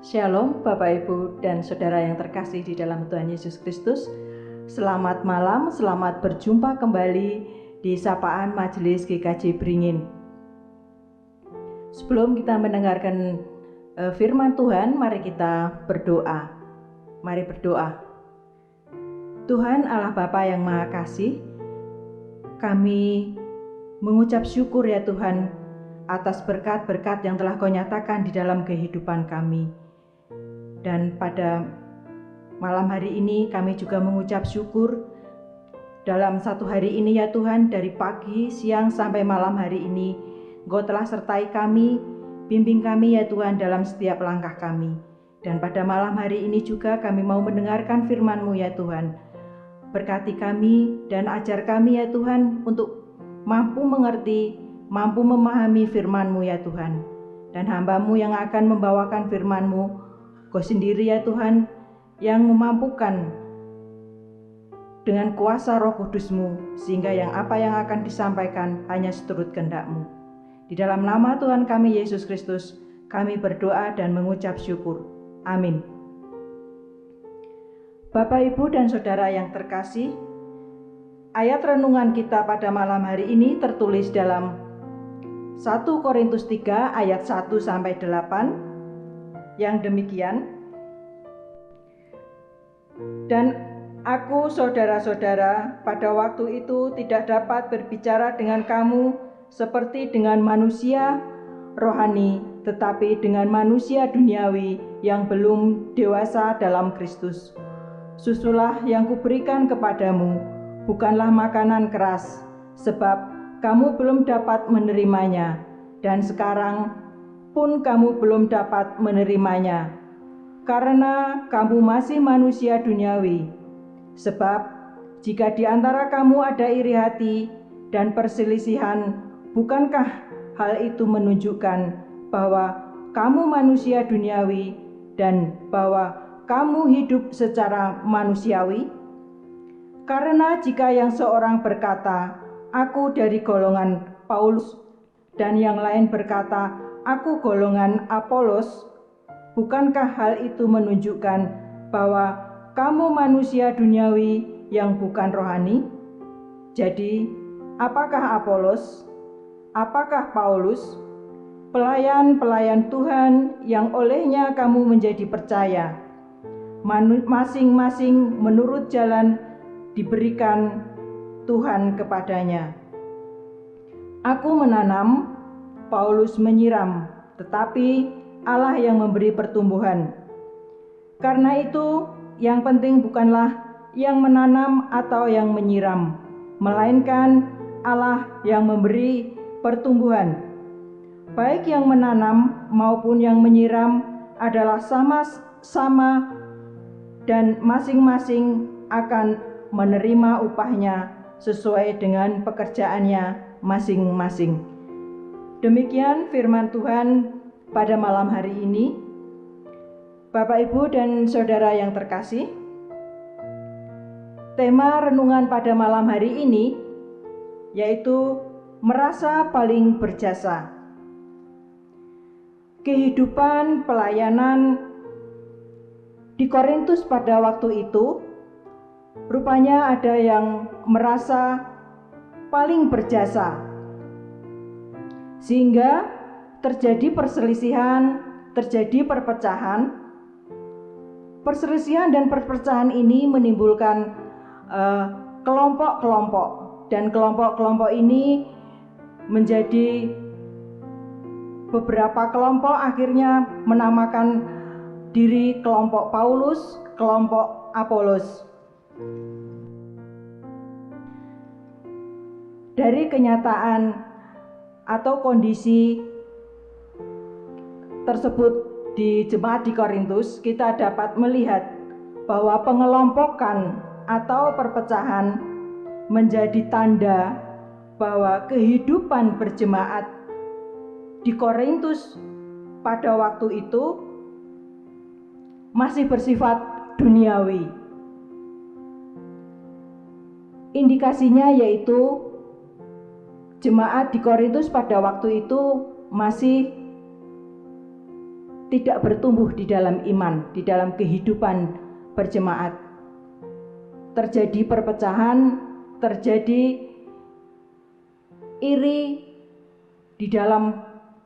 Shalom Bapak Ibu dan Saudara yang terkasih di dalam Tuhan Yesus Kristus. Selamat malam, selamat berjumpa kembali di Sapaan Majelis GKJ Beringin. Sebelum kita mendengarkan firman Tuhan, mari kita berdoa. Mari berdoa. Tuhan Allah Bapa yang Maha Kasih, kami mengucap syukur ya Tuhan atas berkat-berkat yang telah Kau nyatakan di dalam kehidupan kami. Dan pada malam hari ini kami juga mengucap syukur dalam satu hari ini ya Tuhan, dari pagi, siang sampai malam hari ini Engkau telah sertai kami, bimbing kami ya Tuhan dalam setiap langkah kami. Dan pada malam hari ini juga kami mau mendengarkan firman-Mu ya Tuhan. Berkati kami dan ajar kami ya Tuhan untuk mampu mengerti, mampu memahami firman-Mu ya Tuhan. Dan hamba-Mu yang akan membawakan firman-Mu, Kau sendiri ya Tuhan yang memampukan dengan kuasa Roh Kudus-Mu, sehingga apa yang akan disampaikan hanya seturut kehendak-Mu. Di dalam nama Tuhan kami Yesus Kristus, kami berdoa dan mengucap syukur. Amin. Bapak, Ibu, dan Saudara yang terkasih, ayat renungan kita pada malam hari ini tertulis dalam 1 Korintus 3 ayat 1-8 yang demikian. Dan aku, saudara-saudara, pada waktu itu tidak dapat berbicara dengan kamu seperti dengan manusia rohani, tetapi dengan manusia duniawi yang belum dewasa dalam Kristus. Susulah yang kuberikan kepadamu bukanlah makanan keras, sebab kamu belum dapat menerimanya, dan sekarang pun kamu belum dapat menerimanya, karena kamu masih manusia duniawi. Sebab jika di antara kamu ada iri hati dan perselisihan, bukankah hal itu menunjukkan bahwa kamu manusia duniawi dan bahwa kamu hidup secara manusiawi? Karena jika yang seorang berkata, aku dari golongan Paulus, dan yang lain berkata, aku golongan Apolos, bukankah hal itu menunjukkan bahwa kamu manusia duniawi yang bukan rohani? Jadi, apakah Apolos? Apakah Paulus? Pelayan-pelayan Tuhan yang olehnya kamu menjadi percaya, masing-masing menurut jalan diberikan Tuhan kepadanya. Aku menanam, Paulus menyiram, tetapi Allah yang memberi pertumbuhan. Karena itu, yang penting bukanlah yang menanam atau yang menyiram, melainkan Allah yang memberi pertumbuhan. Baik yang menanam maupun yang menyiram adalah sama-sama, dan masing-masing akan menerima upahnya sesuai dengan pekerjaannya masing-masing. Demikian firman Tuhan pada malam hari ini. Bapak, Ibu, dan Saudara yang terkasih, tema renungan pada malam hari ini yaitu merasa paling berjasa. Kehidupan pelayanan di Korintus pada waktu itu, rupanya ada yang merasa paling berjasa, sehingga terjadi perselisihan, terjadi perpecahan. Perselisihan dan perpecahan ini menimbulkan kelompok-kelompok, dan kelompok-kelompok ini menjadi beberapa kelompok, akhirnya menamakan diri kelompok Paulus, kelompok Apolos. Dari kenyataan atau kondisi tersebut di jemaat di Korintus, kita dapat melihat bahwa pengelompokan atau perpecahan menjadi tanda bahwa kehidupan berjemaat di Korintus pada waktu itu masih bersifat duniawi. Indikasinya yaitu jemaat di Korintus pada waktu itu masih tidak bertumbuh di dalam iman, di dalam kehidupan berjemaat. Terjadi perpecahan, terjadi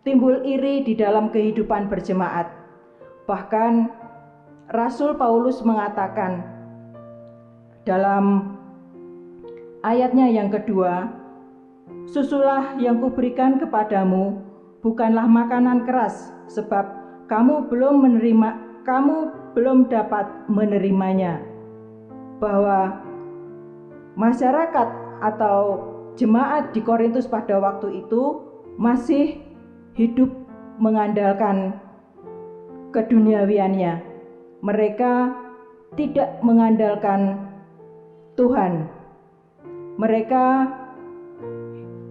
timbul iri di dalam kehidupan berjemaat. Bahkan Rasul Paulus mengatakan dalam ayatnya yang kedua, "Susulah yang kuberikan kepadamu bukanlah makanan keras, sebab kamu belum dapat menerimanya." Bahwa masyarakat atau jemaat di Korintus pada waktu itu masih hidup mengandalkan keduniawiannya. Mereka tidak mengandalkan Tuhan. Mereka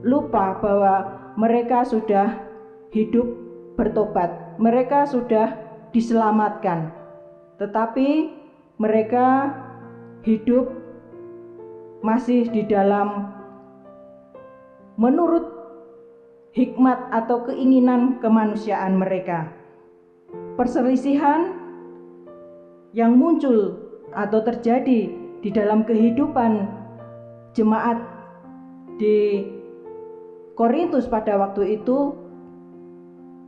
lupa bahwa mereka sudah hidup bertobat. Mereka sudah diselamatkan. Tetapi mereka hidup masih di dalam menurut hikmat atau keinginan kemanusiaan mereka. Perselisihan yang muncul atau terjadi di dalam kehidupan jemaat di Korintus pada waktu itu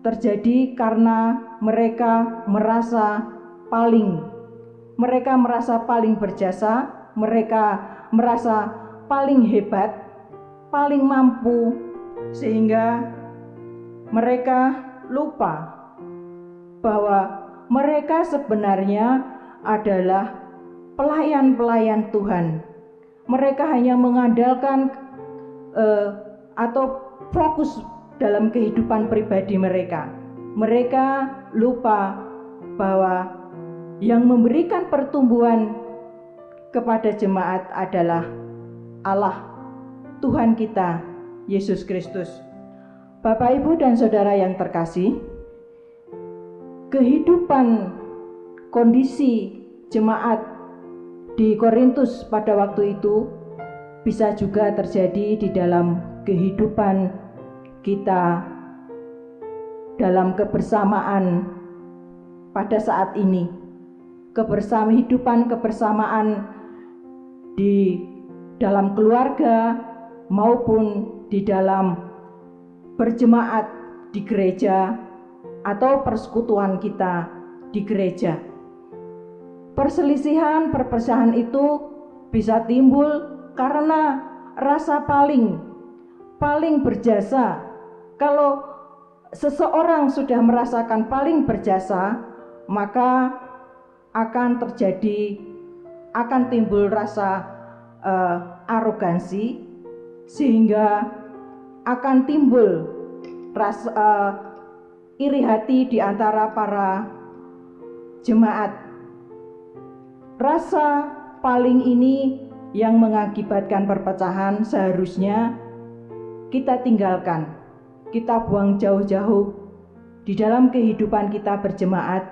terjadi karena mereka merasa paling berjasa, mereka merasa paling hebat, paling mampu, sehingga mereka lupa bahwa mereka sebenarnya adalah pelayan-pelayan Tuhan. Mereka hanya mengandalkan atau fokus dalam kehidupan pribadi mereka. Mereka lupa bahwa yang memberikan pertumbuhan kepada jemaat adalah Allah, Tuhan kita, Yesus Kristus. Bapak, Ibu, dan Saudara yang terkasih, kehidupan kondisi jemaat di Korintus pada waktu itu bisa juga terjadi di dalam kehidupan kita dalam kebersamaan pada saat ini. Kebersamaan di dalam keluarga maupun di dalam berjemaat di gereja atau persekutuan kita di gereja. Perpecahan itu bisa timbul karena rasa paling berjasa. Kalau seseorang sudah merasakan paling berjasa, maka akan timbul rasa arogansi, sehingga akan timbul rasa iri hati di antara para jemaat. Rasa paling ini yang mengakibatkan perpecahan seharusnya kita tinggalkan, kita buang jauh-jauh di dalam kehidupan kita berjemaat,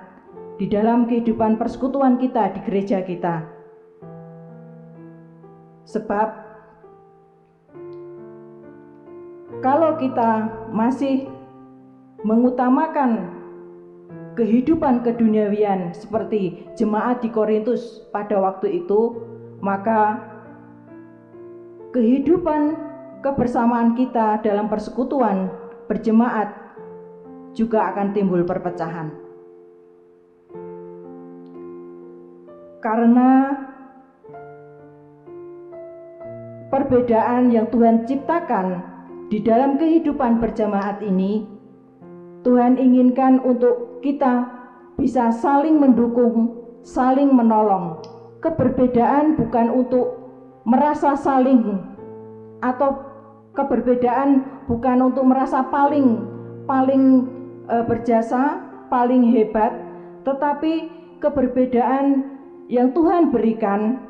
di dalam kehidupan persekutuan kita di gereja kita. Sebab kalau kita masih mengutamakan kehidupan keduniawian seperti jemaat di Korintus pada waktu itu, maka kehidupan kebersamaan kita dalam persekutuan berjemaat juga akan timbul perpecahan. Karena perbedaan yang Tuhan ciptakan di dalam kehidupan berjemaat ini, Tuhan inginkan untuk kita bisa saling mendukung, saling menolong. Keberbedaan bukan untuk merasa saling, atau keberbedaan bukan untuk merasa paling berjasa, paling hebat, tetapi keberbedaan yang Tuhan berikan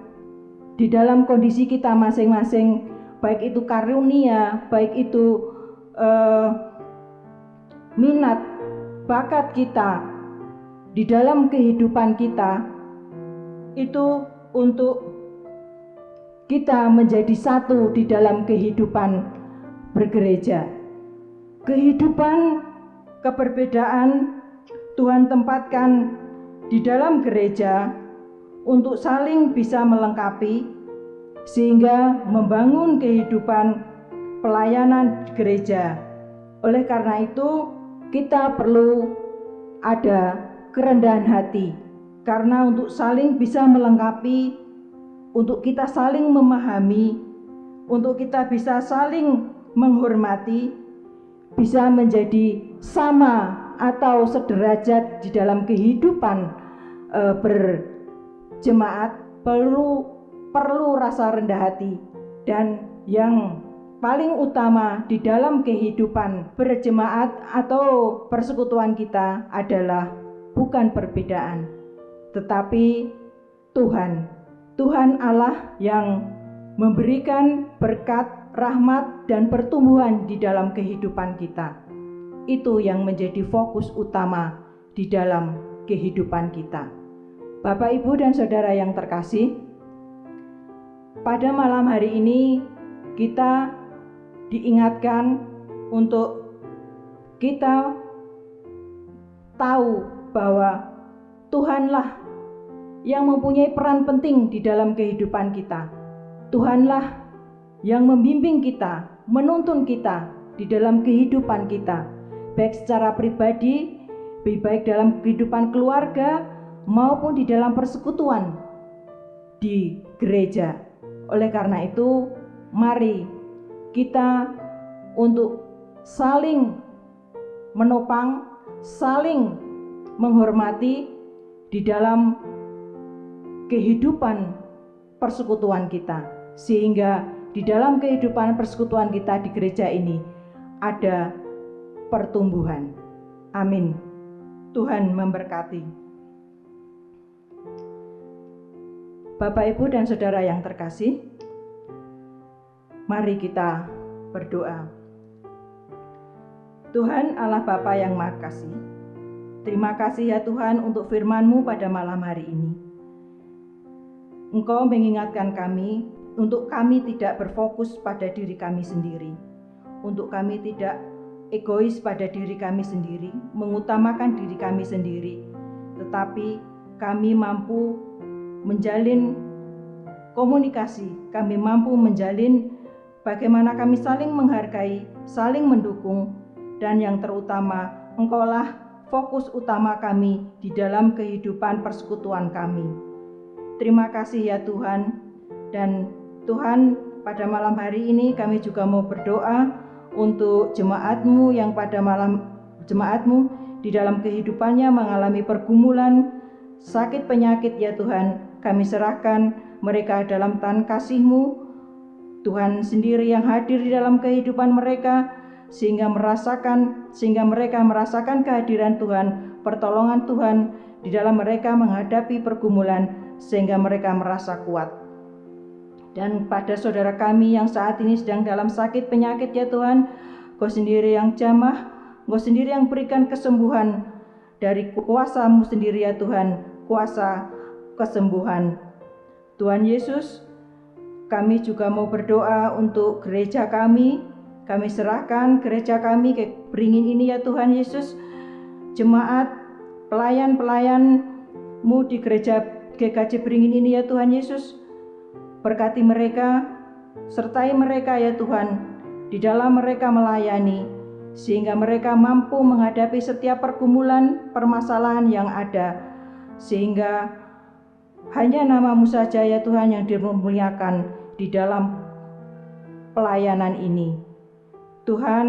di dalam kondisi kita masing-masing, baik itu karunia, baik itu minat, bakat kita di dalam kehidupan kita, itu untuk kita menjadi satu di dalam kehidupan bergereja. Kehidupan keberbedaan Tuhan tempatkan di dalam gereja untuk saling bisa melengkapi, sehingga membangun kehidupan pelayanan gereja. Oleh karena itu, kita perlu ada kerendahan hati, karena untuk saling bisa melengkapi, untuk kita saling memahami, untuk kita bisa saling menghormati, bisa menjadi sama atau sederajat di dalam kehidupan berjemaat, perlu rasa rendah hati. Dan yang paling utama di dalam kehidupan berjemaat atau persekutuan kita adalah bukan perbedaan, tetapi Tuhan Allah yang memberikan berkat, rahmat, dan pertumbuhan di dalam kehidupan kita. Itu yang menjadi fokus utama di dalam kehidupan kita. Bapak, Ibu, dan Saudara yang terkasih, pada malam hari ini kita diingatkan untuk kita tahu bahwa Tuhanlah yang mempunyai peran penting di dalam kehidupan kita. Tuhanlah yang membimbing kita, menuntun kita di dalam kehidupan kita, baik secara pribadi, baik dalam kehidupan keluarga, maupun di dalam persekutuan di gereja. Oleh karena itu, mari kita untuk saling menopang, saling menghormati di dalam kehidupan persekutuan kita, sehingga di dalam kehidupan persekutuan kita di gereja ini ada pertumbuhan. Amin. Tuhan memberkati. Bapak, Ibu, dan Saudara yang terkasih, mari kita berdoa. Tuhan Allah Bapa yang Maha Kasih, terima kasih ya Tuhan untuk firman-Mu pada malam hari ini. Engkau mengingatkan kami untuk kami tidak berfokus pada diri kami sendiri, untuk kami tidak egois pada diri kami sendiri, mengutamakan diri kami sendiri, tetapi kami mampu menjalin komunikasi, kami mampu menjalin bagaimana kami saling menghargai, saling mendukung, dan yang terutama, Engkaulah fokus utama kami di dalam kehidupan persekutuan kami. Terima kasih ya Tuhan. Dan Tuhan, pada malam hari ini kami juga mau berdoa untuk jemaat-Mu yang pada malam jemaat-Mu di dalam kehidupannya mengalami pergumulan, sakit, penyakit ya Tuhan. Kami serahkan mereka dalam tangan kasih-Mu. Tuhan sendiri yang hadir di dalam kehidupan mereka, sehingga mereka merasakan kehadiran Tuhan, pertolongan Tuhan di dalam mereka menghadapi pergumulan, sehingga mereka merasa kuat. Dan pada saudara kami yang saat ini sedang dalam sakit penyakit ya Tuhan, Engkau sendiri yang jamah, Engkau sendiri yang berikan kesembuhan dari kuasa-Mu sendiri ya Tuhan, kuasa kesembuhan. Tuhan Yesus, kami juga mau berdoa untuk gereja kami. Kami serahkan gereja kami ke Beringin ini ya Tuhan Yesus. Jemaat, pelayan-pelayan-Mu di gereja GKJ Beringin ini ya Tuhan Yesus. Berkati mereka, sertai mereka ya Tuhan, di dalam mereka melayani, sehingga mereka mampu menghadapi setiap pergumulan, permasalahan yang ada, sehingga hanya nama-Mu saja ya Tuhan yang dimuliakan di dalam pelayanan ini. Tuhan,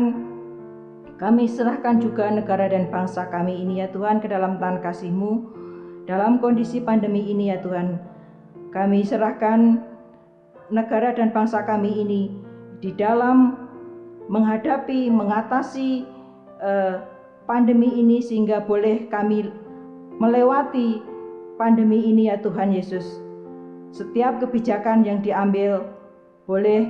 kami serahkan juga negara dan bangsa kami ini ya Tuhan ke dalam tangan kasih-Mu. Dalam kondisi pandemi ini ya Tuhan, kami serahkan negara dan bangsa kami ini di dalam mengatasi pandemi ini, sehingga boleh kami melewati pandemi ini ya Tuhan Yesus. Setiap kebijakan yang diambil boleh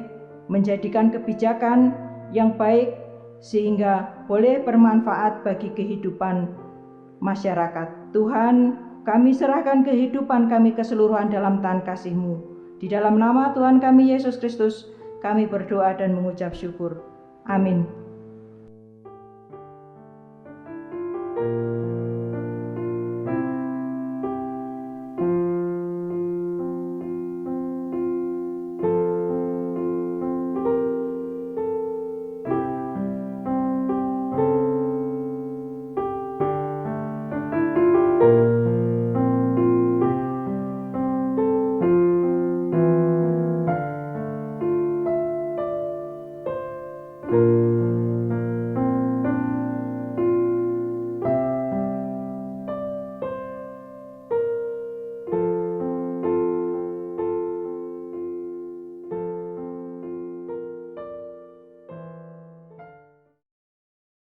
menjadikan kebijakan yang baik, sehingga boleh bermanfaat bagi kehidupan masyarakat. Tuhan, kami serahkan kehidupan kami keseluruhan dalam tangan kasih-Mu. Di dalam nama Tuhan kami Yesus Kristus, kami berdoa dan mengucap syukur. Amin.